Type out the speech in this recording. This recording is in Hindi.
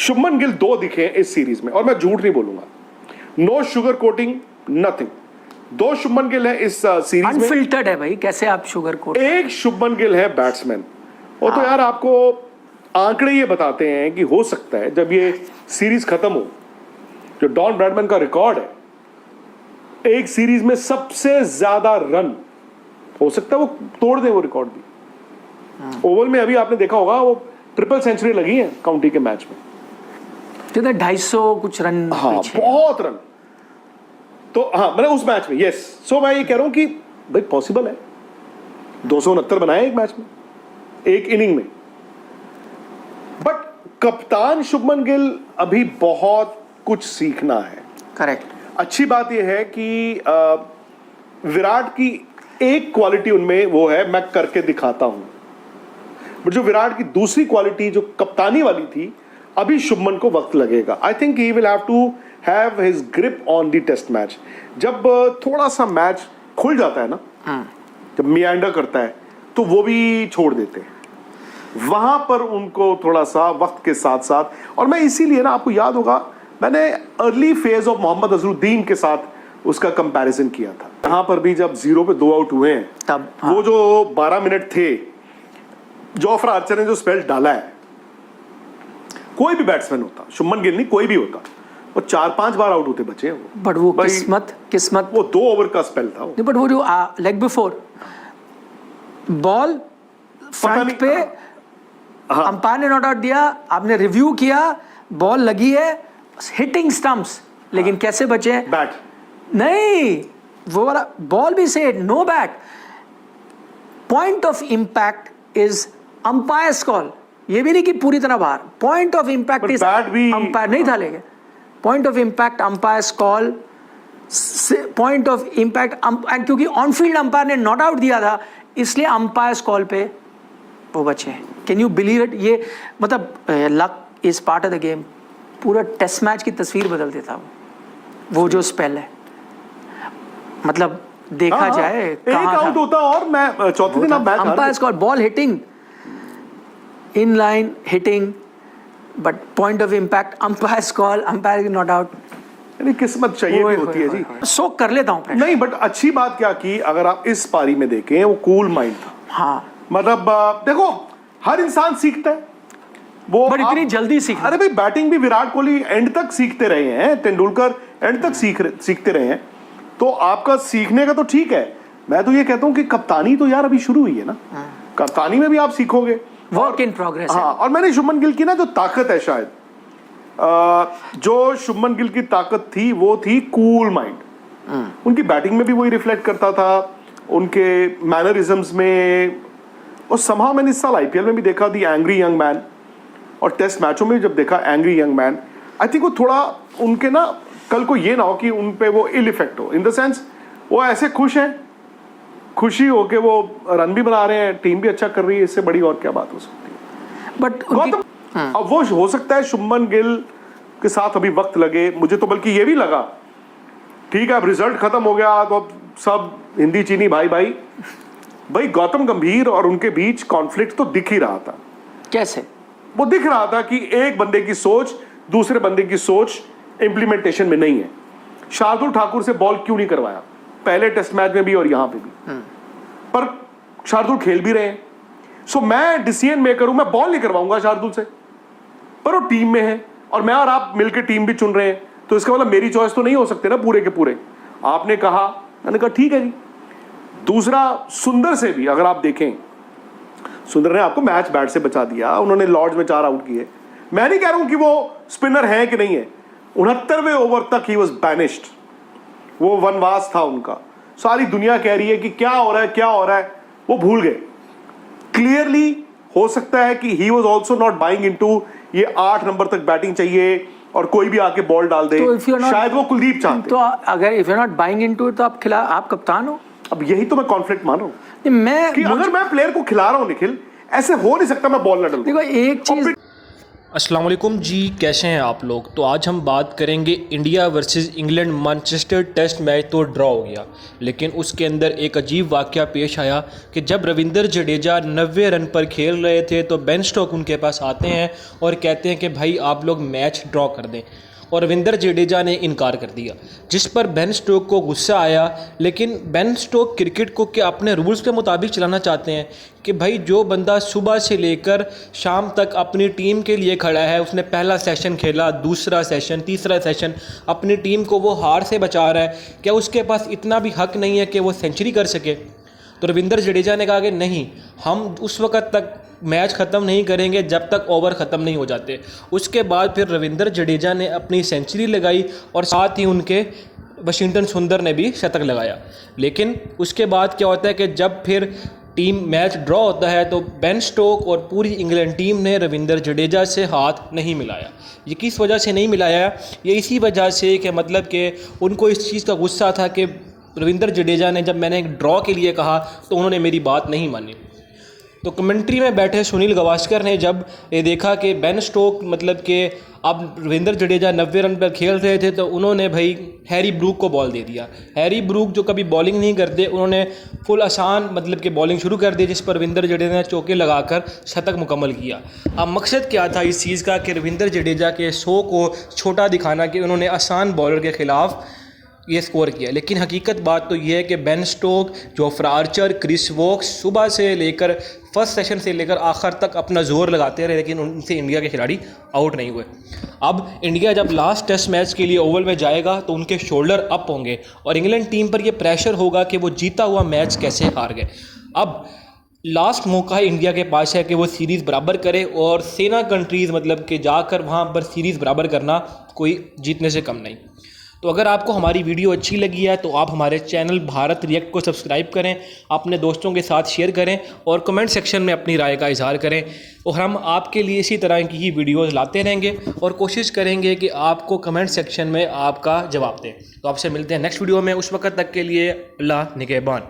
शुभमन गिल 2 दिखे इस सीरीज में, और मैं झूठ नहीं बोलूंगा, no sugar coating, nothing. 2 Shubman Gill है इस सीरीज में, अनफिल्टर्ड है भाई, कैसे आप शुगर कोट। एक शुभमन गिल है बैट्समैन। वो तो यार आपको आंकड़े ये बताते हैं कि हो सकता है जब ये सीरीज खत्म हो, जो डॉन ब्रैडमैन का रिकॉर्ड है एक सीरीज में सबसे ज्यादा रन, हो सकता है वो तोड़ दे वो रिकॉर्ड भी। ओवल में अभी आपने देखा होगा वो ट्रिपल सेंचुरी लगी है काउंटी के मैच में, 250 कुछ रन। हाँ बहुत रन। तो हाँ मैंने उस मैच में, यस। सो मैं ये कह रहा हूं कि भाई पॉसिबल है, 269 बनाए एक मैच में, एक इनिंग में। बट कप्तान शुभमन गिल अभी बहुत कुछ सीखना है। करेक्ट। अच्छी बात यह है कि विराट की एक क्वालिटी उनमें वो है, मैं करके दिखाता हूं। बट जो विराट की दूसरी क्वालिटी जो कप्तानी वाली थी, अभी शुभमन को वक्त लगेगा। I think he will have to have his grip on the test match. जब थोड़ा सा मैच खुल जाता है ना, जब मियांडर करता है तो वो भी छोड़ देते हैं, वहां पर उनको थोड़ा सा वक्त के साथ साथ। और मैं इसीलिए ना, आपको याद होगा मैंने early phase of Mohammad Azharuddin के साथ उसका कंपैरिजन किया था। यहां पर भी जब 0 पे 2 आउट हुए हैं तब वो जो 12 मिनट थे, जोफ्रा आर्चर ने जो स्पेल डाला है, कोई भी बैट्समैन होता, शुभमन गिल नहीं कोई भी होता, वो 4-5 बार आउट होते बचे हैं वो। बट वो किस्मत वो 2 ओवर का स्पेल था वो। बट वो जो लेग बिफोर बॉल फ्रंट पे अंपायर ने नॉट आउट दिया, आपने रिव्यू किया, बॉल लगी है, हिटिंग स्टंप्स, लेकिन कैसे बचे? बैट नहीं, वो वाला बॉल भी से no bat. Point of impact is umpire's call, ये भी नहीं कि पूरी तरह बाहर। Point of impact is umpire नहीं था, लेकिन point of impact umpire's call, point of impact. क्योंकि ऑन फील्ड अंपायर ने नॉट आउट दिया था, इसलिए अंपायर्स कॉल पे वो बचे। Can you believe it? ये मतलब luck is part of the game. पूरा टेस्ट मैच की तस्वीर बदल देता वो जो स्पेल है। मतलब देखा जाए एक आउट होता और मैं चौथे दिन आप match umpire's call, ball hitting in line hitting, but point of impact umpire's call, umpire not out. यानी किस्मत चाहिए भी होती है जी। सोक कर लेता हूं नहीं, बट अच्छी बात क्या की, अगर आप इस पारी में देखें वो कूल माइंड था। हाँ मतलब देखो हर इंसान सीखता है वो, बट इतनी जल्दी सीखा। अरे भाई बैटिंग भी विराट कोहली एंड तक सीखते रहे हैं, तेंदुलकर एंड तक सीखते रहे हैं, तो आपका सीखने का तो ठीक है। मैं तो ये कहता हूं कि कप्तानी तो यार अभी शुरू हुई है ना, कप्तानी में भी आप सीखोगे, वर्क इन प्रोग्रेस। हाँ, और मैंने शुभमन गिल की ना जो ताकत है, शायद जो शुभमन गिल की ताकत थी वो थी कूल माइंड। उनकी बैटिंग में भी वही रिफ्लेक्ट करता था, उनके मैनरिज्म्स में। और समहाउ मैंने इस साल आईपीएल में भी देखा दी एंग्री यंग मैन, और टेस्ट मैचों में भी जब देखा angry young man, I think वो थोड़ा उनके ना कल को ये ना हो कि उन पे वो इल इफेक्ट हो, इन द सेंस वो ऐसे खुश हैं, खुशी हो के वो रन भी बना रहे हैं, टीम भी अच्छा कर रही है, इससे बड़ी और क्या बात हो सकती है। बट गौतम अब वो हो सकता है शुभमन गिल के साथ अभी वक्त लगे। मुझे तो बल्कि ये भी लगा, ठीक है अब रिजल्ट खत्म हो गया तो अब सब हिंदी चीनी भाई भाई भाई, गौतम गंभीर और उनके बीच कॉन्फ्लिक्ट तो दिख ही रहा था। कैसे? वो दिख रहा था कि एक बंदे की सोच दूसरे बंदे की सोच इंप्लीमेंटेशन में नहीं है। शार्दुल ठाकुर से बॉल क्यों नहीं करवाया पहले टेस्ट मैच में भी और यहां पे भी, पर शार्दुल खेल भी रहे हैं। सो मैं डिसीजन मेकर हूं, मैं बॉल नहीं करवाऊंगा शार्दुल से, पर वो टीम में है और मैं और आप मिलकर टीम भी चुन रहे हैं, तो इसका मतलब मेरी चॉइस तो नहीं हो सकते ना पूरे के पूरे। आपने कहा, मैंने कहा ठीक है जी। दूसरा सुंदर से भी अगर आप देखें, सुंदर ने आपको मैच बैट से बचा दिया, उन्होंने लॉर्ड्स में 4 आउट किए। मैं नहीं कह रहा हूं कि वो स्पिनर है कि नहीं है, 69वें ओवर तक ही वाज बैनिश्ड, वो वनवास था उनका। सारी दुनिया कह रही है कि क्या हो रहा है क्या हो रहा है, वो भूल गए। क्लियरली हो सकता है कि he was also not buying into ये 8 नंबर तक बैटिंग चाहिए और कोई भी आके बॉल डाल दे, तो शायद वो कुलदीप चाहते। तो अगर if you are not buying into तो आप कप्तान हो। अब यही तो मैं कॉन्फ्लिक्ट मान रहा हूं मैं कि अगर मैं प्लेयर को खिला रहा हूं निखिल, ऐसे हो नहीं सकता मैं बॉल ना डालूं। देखो एक चीज अस्सलाम वालेकुम जी, कैसे हैं आप लोग। तो आज हम बात करेंगे India versus England Manchester test match तो ड्रॉ हो गया, लेकिन उसके अंदर एक अजीब वाक़या पेश आया कि जब रविंद्र जडेजा 90 रन पर खेल रहे थे तो बेन स्टोक उनके पास आते हैं और कहते हैं कि भाई आप लोग मैच ड्रॉ कर दें, और रविंद्र जडेजा ने इनकार कर दिया, जिस पर बेन स्टोक को गुस्सा आया। लेकिन बेन स्टोक क्रिकेट को क्या अपने रूल्स के मुताबिक चलाना चाहते हैं कि भाई जो बंदा सुबह से लेकर शाम तक अपनी टीम के लिए खड़ा है, उसने पहला सेशन खेला, दूसरा सेशन, तीसरा सेशन, अपनी टीम को वो हार से बचा रहा है, क्या उसके पास इतना भी हक नहीं है कि वो सेंचुरी कर सके। तो रविंद्र जडेजा ने कहा कि नहीं, हम उस वक्त तक मैच ख़त्म नहीं करेंगे जब तक ओवर ख़त्म नहीं हो जाते। उसके बाद फिर रविंद्र जडेजा ने अपनी सेंचुरी लगाई और साथ ही उनके वाशिंगटन सुंदर ने भी शतक लगाया। लेकिन उसके बाद क्या होता है कि जब फिर टीम मैच ड्रॉ होता है तो बेन स्टोक और पूरी इंग्लैंड टीम ने रविंद्र जडेजा से हाथ नहीं मिलाया। ये किस वजह से नहीं मिलाया? ये इसी वजह से कि मतलब कि उनको इस चीज़ का गुस्सा था कि रविंद्र जडेजा ने जब मैंने एक ड्रॉ के लिए कहा तो उन्होंने मेरी बात नहीं मानी। तो कमेंट्री में बैठे सुनील गावस्कर ने जब ये देखा कि बेन स्टोक मतलब कि अब रविंद्र जडेजा 90 रन पर खेल रहे थे, तो उन्होंने भाई हैरी ब्रूक को बॉल दे दिया। हैरी ब्रूक जो कभी बॉलिंग नहीं करते, उन्होंने फुल आसान मतलब कि बॉलिंग शुरू कर दी, जिस पर रविंद्र जडेजा ने चौके लगाकर शतक मुकम्मल किया। अब मकसद क्या था इस चीज़ का कि रविंद्र जडेजा के शो को छोटा दिखाना कि उन्होंने आसान बॉलर के ख़िलाफ़ ये स्कोर किया। लेकिन हकीकत बात तो ये है कि Ben Stoke, Jofra Archer, Chris Woakes सुबह से लेकर फर्स्ट सेशन से लेकर आखिर तक अपना जोर लगाते रहे, लेकिन उनसे इंडिया के खिलाड़ी आउट नहीं हुए। अब इंडिया जब लास्ट टेस्ट मैच के लिए ओवल में जाएगा तो उनके शोल्डर अप होंगे और इंग्लैंड टीम पर यह प्रेशर होगा कि वो जीता हुआ मैच कैसे हार गए। अब लास्ट मौका है इंडिया के पास है कि वो सीरीज़ बराबर करे, और सेना कंट्रीज़ मतलब कि जाकर वहाँ पर सीरीज़ बराबर करना कोई जीतने से कम नहीं। तो अगर आपको हमारी वीडियो अच्छी लगी है तो आप हमारे चैनल भारत रिएक्ट को सब्सक्राइब करें, अपने दोस्तों के साथ शेयर करें और कमेंट सेक्शन में अपनी राय का इजहार करें, और हम आपके लिए इसी तरह की ही वीडियोज़ लाते रहेंगे और कोशिश करेंगे कि आपको कमेंट सेक्शन में आपका जवाब दें। तो आपसे मिलते हैं नेक्स्ट वीडियो में, उस वक्त तक के लिए अल्लाह निगहबान।